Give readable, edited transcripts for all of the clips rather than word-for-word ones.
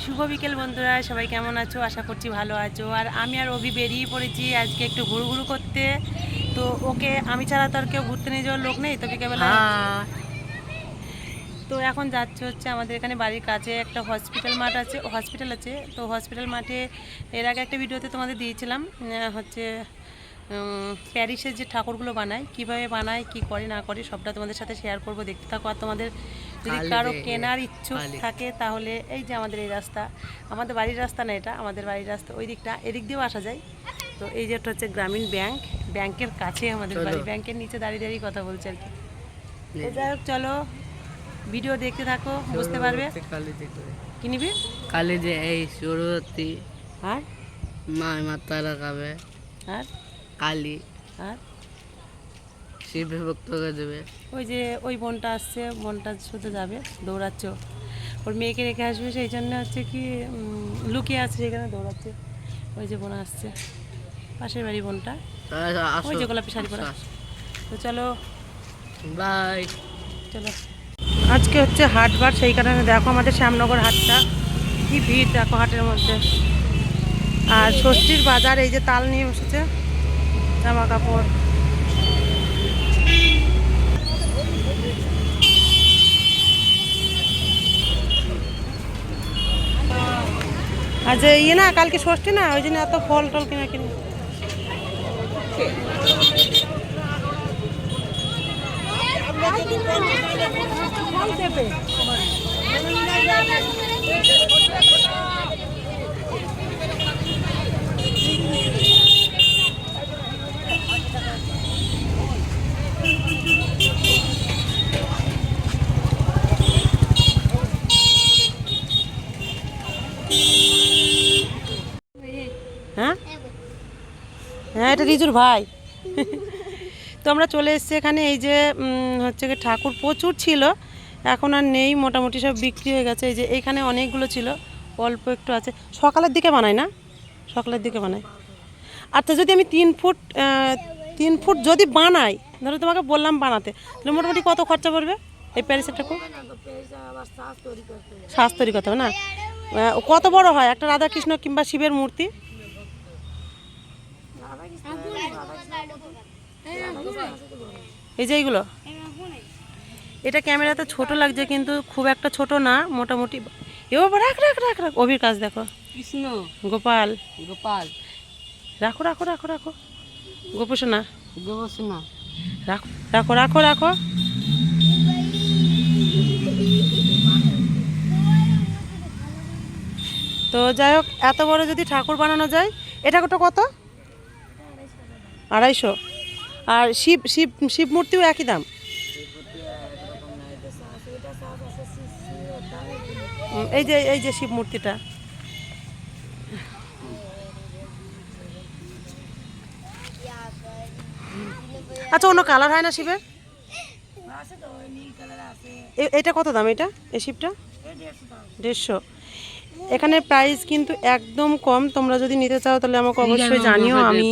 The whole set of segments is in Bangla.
শুভ বিকেল বন্ধুরা, সবাই কেমন আছো? আশা করছি ভালো আছো। আর আমি আর অভি বেরিয়ে পড়েছি আজকে একটু ঘুরু করতে। তো ওকে আমি ছাড়া তো আর কেউ ঘুরতে নিয়ে যাওয়ার লোক নেই, তো বিকেলবেলা তো এখন যাচ্ছে হচ্ছে আমাদের এখানে বাড়ির কাছে একটা হসপিটাল আছে। তো হসপিটাল মাঠে এর আগে একটা ভিডিওতে তোমাদের দিয়েছিলাম হচ্ছে প্যারিসের যে ঠাকুরগুলো বানায়, কিভাবে বানায়, কি করে না করে সবটা তোমাদের সাথে শেয়ার করব, দেখতে থাকো। আর তোমাদের যদি কারো কেনার ইচ্ছুক থাকে তাহলে এই যে আমাদের এই রাস্তা, আমাদের বাড়ির রাস্তা না, এটা আমাদের বাড়ির রাস্তা, ওই দিকটা, এদিক দিয়েও আসা যায়। তো এই যে একটা হচ্ছে গ্রামীণ ব্যাংকের কাছে আমাদের বাড়ি, ব্যাংকের নিচে দাঁড়িয়ে দাঁড়িয়ে কথা বলছে আর কি। যাই হোক, চলো ভিডিও দেখতে থাকো, বুঝতে পারবে। কি নিবি? কালি যে এই সুরতি আর মাথায় লাগাবে, আর কালি আর শিবে ভক্তকে দেবে। ওই যে ওই বোনটা আসছে, বোনটা শুধু যাবে, দৌড়াচ্ছে, ওর মেয়েকে রেখে আসবে, সেই জন্য হচ্ছে কি লুকিয়ে আছে সেখানে, দৌড়াচ্ছে। ওই যে বোন আসছে, পাশের বাড়ি বোনটা, ওই যে গোলাপি শাড়ি পরা। তো চলো বাই। চলো, আজকে হচ্ছে হাটবার, সেই কারণে দেখো আমাদের শ্যামনগর হাটটা কি ভিড়, দেখো হাটের মধ্যে। আর ষষ্ঠীর বাজার, এই যে তাল নিয়ে বসেছে, জামা কাপড়। আর যে ইয়ে না, কালকে ষষ্ঠী না, ওই জন্য এত ফল টল কিনা কিনে। হ্যাঁ হ্যাঁ, এটা রিজুর ভাই। তো আমরা চলে এসেছি এখানে, এই যে হচ্ছে কি ঠাকুর প্রচুর ছিল, এখন আর নেই, মোটামুটি সব বিক্রি হয়ে গেছে। এই যে এইখানে অনেকগুলো ছিল, অল্প একটু আছে। সকালের দিকে বানাই না, সকালের দিকে বানাই। আচ্ছা, যদি আমি 3 ফুট যদি বানাই, ধরো তোমাকে বললাম বানাতে, তাহলে মোটামুটি কত খরচা পড়বে এই প্যারিসের ঠাকুর? সাজ তৈরি করতে হবে না? কত বড় হয় একটা রাধাকৃষ্ণ কিংবা শিবের মূর্তি? এই যে এইগুলো, এটা ক্যামেরাতে ছোট লাগছে কিন্তু খুব একটা ছোট না, মোটামুটি। এবার রাখ রাখ রাখ রাখ, অভির কাজ দেখো, কৃষ্ণ গোপাল গোপাল, রাখো রাখো রাখো রাখো, গোপোষণা গোপসনা রাখো রাখো রাখো রাখো। তো যাই হোক, এত বড় যদি ঠাকুর বানানো যায়, এ ঠাকুরটা কত? 250। আর শিব শিব শিব মূর্তিও একই দাম? এই যে শিব মূর্তিটা, আচ্ছা, অন্য কালার হয় না শিবের? এটা কত দাম? এটা এই শিবটা 150। এখানে প্রাইস কিন্তু একদম কম, তোমরা যদি নিতে চাও তাহলে আমাকে অবশ্যই জানিও, আমি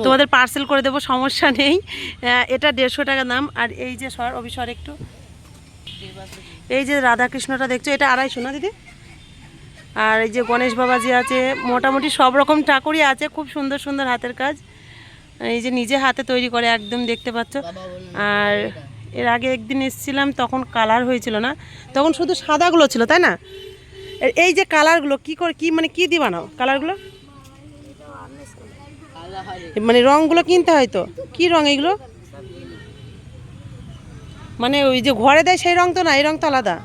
তোমাদের পার্সেল করে দেবো, সমস্যা নেই। এটা 150 টাকা দাম। আর এই যে অবিসর একটু, এই যে রাধাকৃষ্ণটা দেখছো, এটা 250 না দিদি? আর এই যে গণেশ বাবাজি আছে, মোটামুটি সব রকম ঠাকুরই আছে, খুব সুন্দর সুন্দর হাতের কাজ, এই যে নিজে হাতে তৈরি করে, একদম দেখতে পাচ্ছ। আর এর আগে একদিন এসেছিলাম, তখন কালার হয়েছিল না, তখন শুধু সাদাগুলো ছিল, তাই না? এই যে কালারগুলো কি করে, কি মানে কি দিয়ে বানাও কালারগুলো? মানে রঙগুলো কিনতে হয় তো, কি রঙ এগুলো? মানে ওই যে ঘরে দেয় সেই রঙ তো না, এই রঙ তো আলাদা।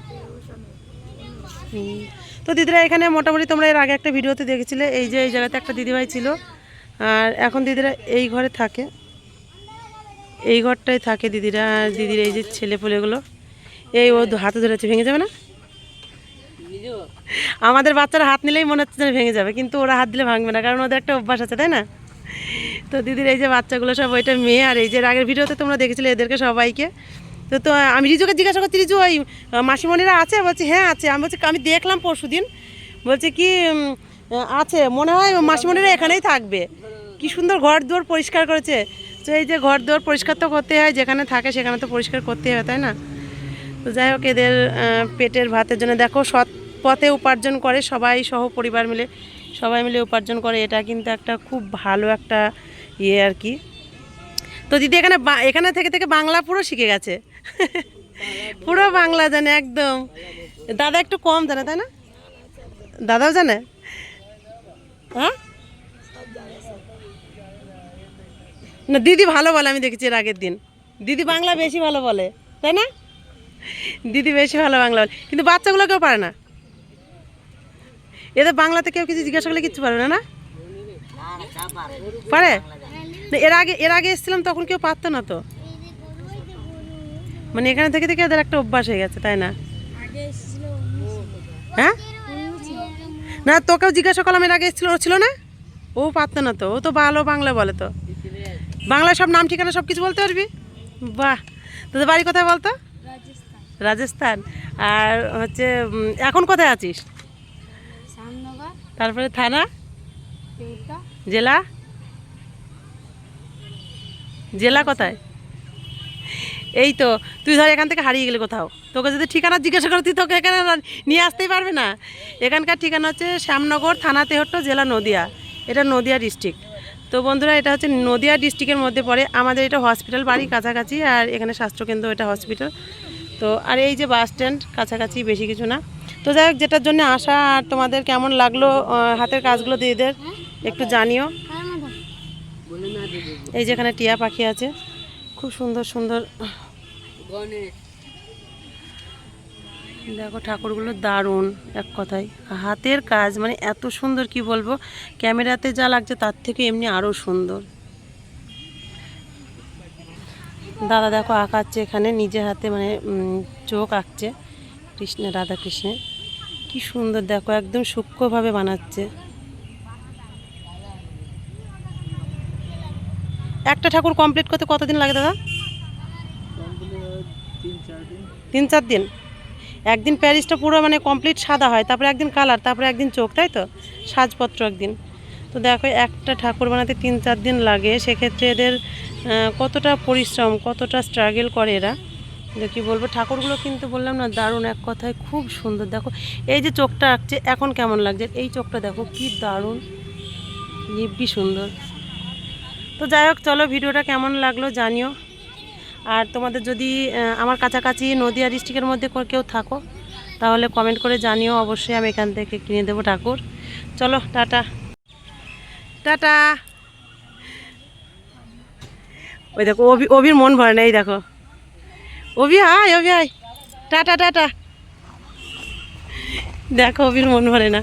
তো দিদিরা এখানে মোটামুটি তোমরা এর আগে একটা ভিডিওতে দেখেছিলে, এই যে এই জায়গাতে একটা দিদিভাই ছিল, আর এখন দিদিরা এই ঘরে থাকে, এই ঘরটাই থাকে দিদিরা। আর দিদির এই যে ছেলে পুলেগুলো, এই ও হাতে ধরেছে, ভেঙে যাবে না? আমাদের বাচ্চারা হাত নিলেই মনে হচ্ছে যেন ভেঙে যাবে, কিন্তু ওরা হাত দিলে ভাঙবে না, কারণ ওদের একটা অভ্যাস আছে, তাই না? তো দিদির এই যে বাচ্চাগুলো সব, ওইটা মেয়ে। আর এই যে আগের ভিডিওতে তোমরা দেখেছিলে এদেরকে সবাইকে। তো আমি রিজুকে জিজ্ঞাসা করছি, রিজু ওই মাসিমণিরা আছে? বলছি হ্যাঁ আছে। আমি বলছি আমি দেখলাম পরশুদিন, বলছে কি আছে, মনে হয় মাসিমণিরা এখানেই থাকবে। কি সুন্দর ঘর দুয়ার পরিষ্কার করেছে। তো এই যে ঘর দুয়ার পরিষ্কার তো করতে হয়, যেখানে থাকে সেখানে তো পরিষ্কার করতে হবে, তাই না? তো যাই হোক এদের পেটের ভাতের জন্য দেখো সৎ পথে উপার্জন করে সবাই সহ পরিবার মিলে সবাই মিলে উপার্জন করে, এটা কিন্তু একটা খুব ভালো একটা ইয়ে আর কি। তো দিদি এখানে এখানে থেকে থেকে বাংলা পুরো শিখে গেছে পুরো বাংলা জানে একদম। দাদা একটু কম জানে তাই না? দাদাও জানে? হ্যাঁ না দিদি ভালো বলে, আমি দেখেছি এর আগের দিন দিদি বাংলা বেশি ভালো বলে তাই না? দিদি বেশি ভালো বাংলা বলে, কিন্তু বাচ্চাগুলো কেউ পারে না। এদের বাংলাতে কেউ কিছু জিজ্ঞাসা করলে কিচ্ছু পারবে না, না পারে না? এর আগে এসেছিলাম তখন কেউ পারতো না তো, মানে এখানে থেকে থেকে এদের একটা অভ্যাস হয়ে গেছে তাই না? হ্যাঁ না তোকেও জিজ্ঞাসা করলাম এর আগে এসেছিল, ও ছিল না, ও পারতো না তো, ও তো ভালো বাংলা বলে তো, বাংলায় সব নাম ঠিকানা সব কিছু বলতে পারবি। বাহ, তোদের বাড়ি কোথায় বলতো? রাজস্থান। আর হচ্ছে এখন কোথায় আছিস? তারপরে থানা, জেলা, জেলা কোথায়? এই তো তুই ধর এখান থেকে হারিয়ে গেলে কোথাও, তোকে যদি ঠিকানা জিজ্ঞাসা করো তুই তোকে এখানে নিয়ে আসতেই পারবে না। এখানকার ঠিকানা হচ্ছে শ্যামনগর, থানা তেহট্ট, জেলা নদিয়া, এটা নদিয়া ডিস্ট্রিক্ট। তো বন্ধুরা এটা হচ্ছে নদিয়া ডিস্ট্রিক্টের মধ্যে পড়ে, আমাদের এটা হসপিটাল বাড়ি কাছাকাছি, আর এখানে স্বাস্থ্যকেন্দ্র, এটা হসপিটাল। তো আর এই যে বাস স্ট্যান্ড কাছাকাছি, বেশি কিছু না। তো যাই হোক যেটার জন্য আসা, আর তোমাদের কেমন লাগলো হাতের কাজগুলো দিদিদের একটু জানিও। এই যেখানে টিয়া পাখি আছে, খুব সুন্দর সুন্দর, দেখো ঠাকুরগুলো দারুণ, এক কথায় হাতের কাজ, মানে এত সুন্দর কি বলবো, ক্যামেরাতে যা লাগছে তার থেকে এমনি আরও সুন্দর। দাদা দেখো আঁকাচ্ছে এখানে নিজে হাতে, মানে চোখ আঁকছে কৃষ্ণের, রাধা কৃষ্ণের, কি সুন্দর দেখো একদম সূক্ষ্মভাবে বানাচ্ছে। একটা ঠাকুর কমপ্লিট করতে কতদিন লাগে দাদা? 3-4 দিন। একদিন প্যারিসটা পুরো মানে কমপ্লিট সাদা হয়, তারপরে একদিন কালার, তারপরে একদিন চোখ, তাই তো সাজপত্র একদিন। তো দেখো একটা ঠাকুর বানাতে 3-4 দিন লাগে, সেক্ষেত্রে এদের কতটা পরিশ্রম, কতটা স্ট্রাগল করে এরা, কি বলবো। ঠাকুরগুলো কিন্তু বললাম না দারুণ, এক কথায় খুব সুন্দর। দেখো এই যে চোখটা আঁকছে এখন কেমন লাগছে, এই চোখটা দেখো কি দারুণ নিব্বি সুন্দর। তো যাই হোক চলো ভিডিওটা কেমন লাগলো জানিও, আর তোমাদের যদি আমার কাছাকাছি নদিয়া ডিস্ট্রিক্টের মধ্যে কেউ থাকো তাহলে কমেন্ট করে জানিও, অবশ্যই আমি এখান থেকে কিনে দেবো ঠাকুর। চলো টাটা টাটা। ওই দেখো অভির মন ভরে না, এই দেখো অভি হাই, অভি হাই, টাটা টাটা। দেখো অভির মন ভরে না।